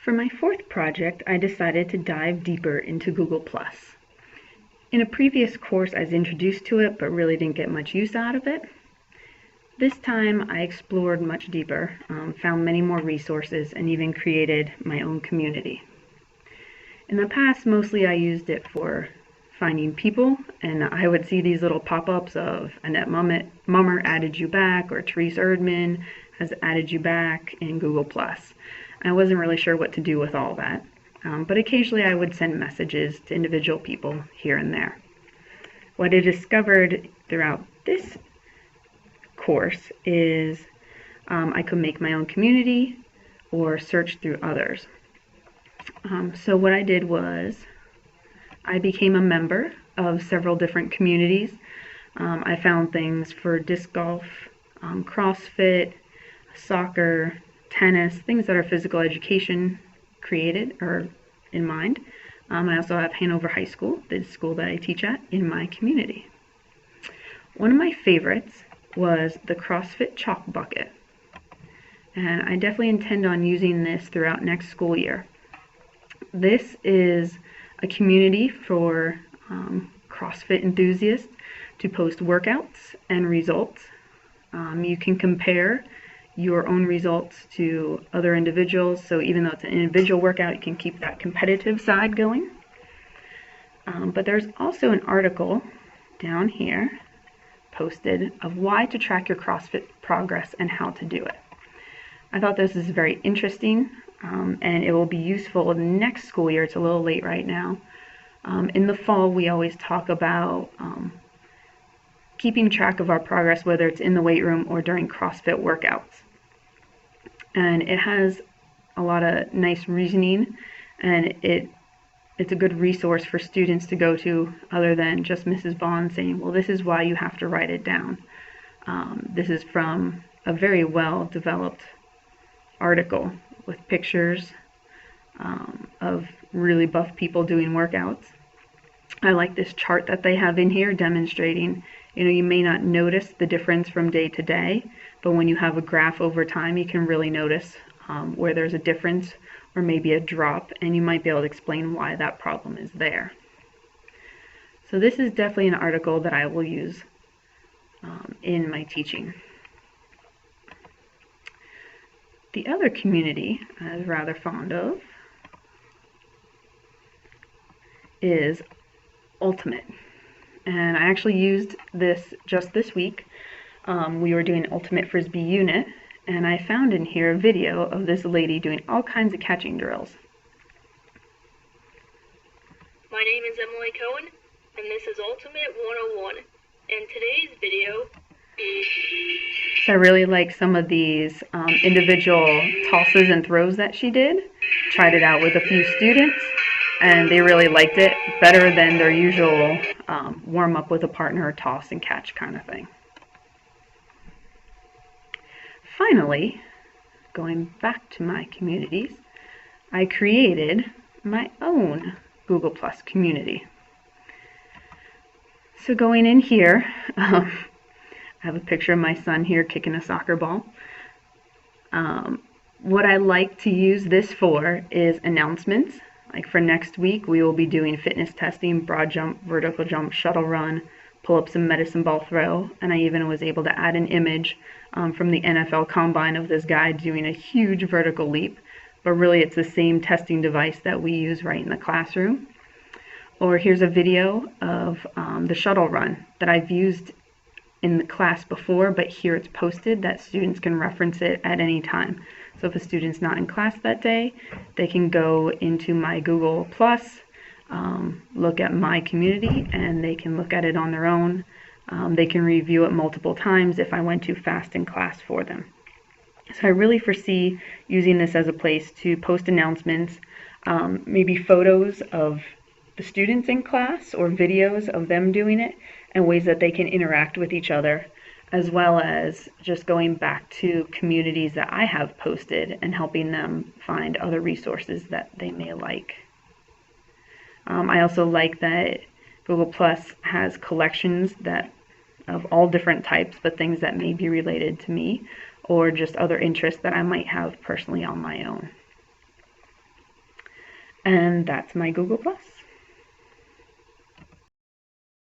For my fourth project, I decided to dive deeper into Google+. In a previous course, I was introduced to it, but really didn't get much use out of it. This time, I explored much deeper, found many more resources, and even created my own community. In the past, mostly I used it for finding people, and I would see these little pop-ups of Annette Mummer added you back, or Therese Erdman has added you back in Google+. I wasn't really sure what to do with all that, but occasionally I would send messages to individual people here and there. What I discovered throughout this course is I could make my own community or search through others. So what I did was I became a member of several different communities. I found things for disc golf, CrossFit, soccer, tennis, things that are physical education created or in mind. I also have Hanover High School, the school that I teach at, in my community. One of my favorites was the CrossFit Chalk Bucket, and I definitely intend on using this throughout next school year. This is a community for CrossFit enthusiasts to post workouts and results. You can compare your own results to other individuals, so even though it's an individual workout, you can keep that competitive side going. But there's also an article down here posted of why to track your CrossFit progress and how to do it. I thought this is very interesting, and it will be useful next school year. It's a little late right now. In the fall, we always talk about keeping track of our progress, whether it's in the weight room or during CrossFit workouts. And it has a lot of nice reasoning, and it's a good resource for students to go to, other than just Mrs. Vaughn saying, well, this is why you have to write it down. This is from a very well developed article with pictures of really buff people doing workouts. I like this chart that they have in here demonstrating, you may not notice the difference from day to day, but when you have a graph over time, you can really notice where there's a difference or maybe a drop, and you might be able to explain why that problem is there. So this is definitely an article that I will use in my teaching. The other community I was rather fond of is Ultimate. And I actually used this just this week. We were doing Ultimate Frisbee unit, and I found in here a video of this lady doing all kinds of catching drills. My name is Emily Cohen, and this is Ultimate 101. In today's video, so I really like some of these individual tosses and throws that she did. Tried it out with a few students, and they really liked it better than their usual warm-up with a partner or toss and catch kind of thing. Finally, going back to my communities, I created my own Google Plus community. So going in here, I have a picture of my son here kicking a soccer ball. What I like to use this for is announcements. Like for next week, we will be doing fitness testing, broad jump, vertical jump, shuttle run, pull-ups, and medicine ball throw. And I even was able to add an image from the NFL Combine of this guy doing a huge vertical leap. But really, it's the same testing device that we use right in the classroom. Or here's a video of the shuttle run that I've used in the class before, but here it's posted that students can reference it at any time. So if a student's not in class that day, they can go into my Google Plus, look at my community, and they can look at it on their own. They can review it multiple times if I went too fast in class for them. So I really foresee using this as a place to post announcements, maybe photos of the students in class or videos of them doing it, and ways that they can interact with each other, as well as just going back to communities that I have posted and helping them find other resources that they may like. I also like that Google Plus has collections of all different types, but things that may be related to me or just other interests that I might have personally on my own. And that's my Google Plus.